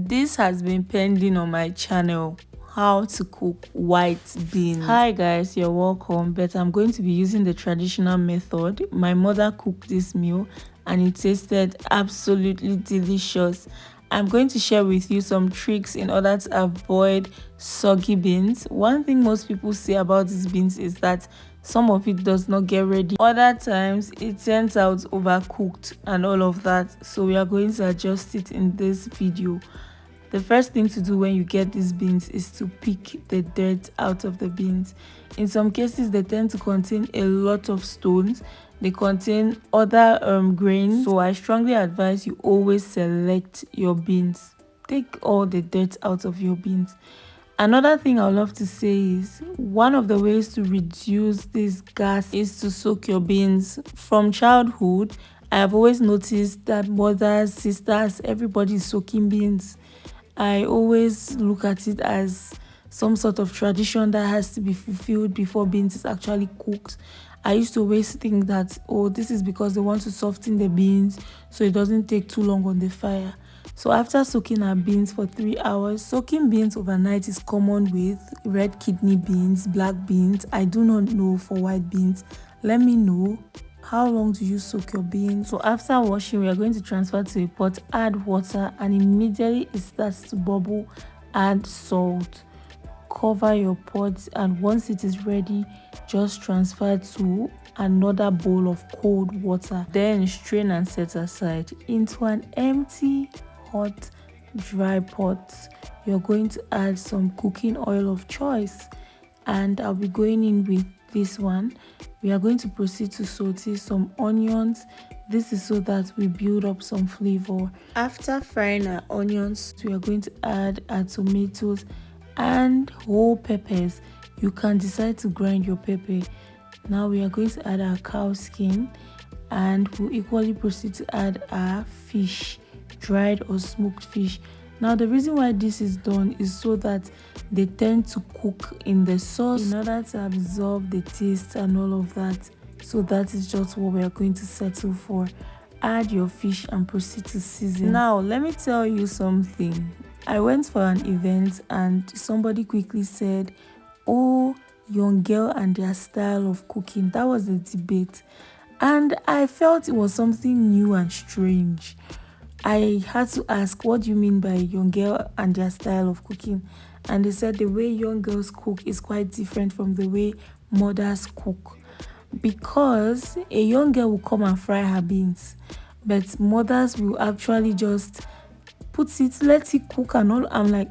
This has been pending on my channel, how to cook white beans. Hi guys, you're welcome, but I'm going to be using the traditional method. My mother cooked this meal and it tasted absolutely delicious. I'm going to share with you some tricks in order to avoid soggy beans. One thing most people say about these beans is that some of it does not get ready. Other times it turns out overcooked and all of that. So we are going to adjust it in this video. The first thing to do when you get these beans is to pick the dirt out of the beans. In some cases, they tend to contain a lot of stones. They contain other grains. So I strongly advise you always select your beans. Take all the dirt out of your beans. Another thing I would love to say is one of the ways to reduce this gas is to soak your beans. From childhood, I have always noticed that mothers, sisters, everybody is soaking beans. I always look at it as some sort of tradition that has to be fulfilled before beans is actually cooked. I used to always think that, oh, this is because they want to soften the beans so it doesn't take too long on the fire. So after soaking our beans for 3 hours, soaking beans overnight is common with red kidney beans, black beans. I do not know for white beans. Let me know. How long do you soak your beans? So after washing, we are going to transfer to a pot, add water, and immediately it starts to bubble, add salt. Cover your pot, and once it is ready, just transfer to another bowl of cold water. Then strain and set aside. Into an empty, hot, dry pot, you're going to add some cooking oil of choice, and I'll be going in with this one. We are going to proceed to saute some onions. This is so that we build up some flavor. After frying our onions, we are going to add our tomatoes and whole peppers. You can decide to grind your pepper. Now we are going to add our cow skin, and we'll equally proceed to add our fish, dried or smoked fish. Now the reason why this is done is so that they tend to cook in the sauce in order to absorb the taste and all of that. So that is just what we are going to settle for. Add your fish and proceed to season. Now let me tell you something. I went for an event and somebody quickly said, oh, young girl and their style of cooking. That was the debate, and I felt it was something new and strange. I had to ask, what do you mean by young girl and their style of cooking? And they said the way young girls cook is quite different from the way mothers cook, because a young girl will come and fry her beans, but mothers will actually just put it, let it cook and all. I'm like,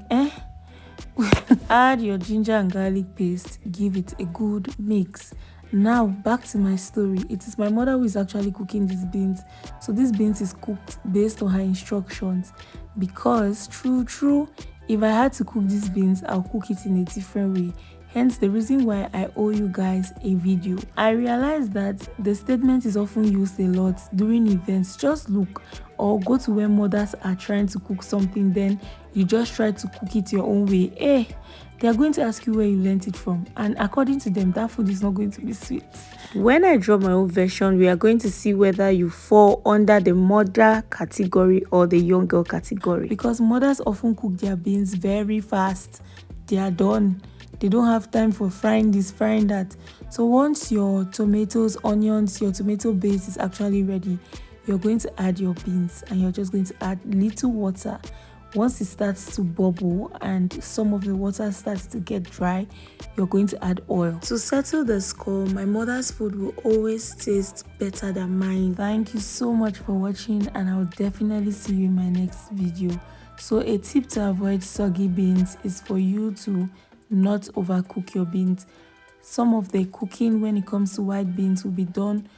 Add your ginger and garlic paste, give it a good mix. Now back to my story. It is my mother who is actually cooking these beans. So this beans is cooked based on her instructions, because true, if I had to cook these beans, I'll cook it in a different way. Hence the reason why I owe you guys a video. I realized that the statement is often used a lot during events. Just look or go to where mothers are trying to cook something, then you just try to cook it your own way. They are going to ask you where you learned it from, and according to them, that food is not going to be sweet. When I drop my own version, we are going to see whether you fall under the mother category or the young girl category, because mothers often cook their beans very fast. They are done. They don't have time for frying this, frying that. So once your tomatoes, onions, your tomato base is actually ready, you're going to add your beans, and you're just going to add little water. Once it starts to bubble and some of the water starts to get dry, you're going to add oil. To settle the score, my mother's food will always taste better than mine. Thank you so much for watching, and I'll definitely see you in my next video. So a tip to avoid soggy beans is for you to not overcook your beans. Some of the cooking when it comes to white beans will be done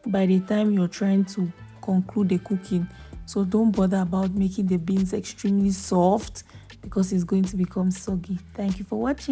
by the time you're trying to conclude the cooking. So don't bother about making the beans extremely soft, because it's going to become soggy. Thank you for watching.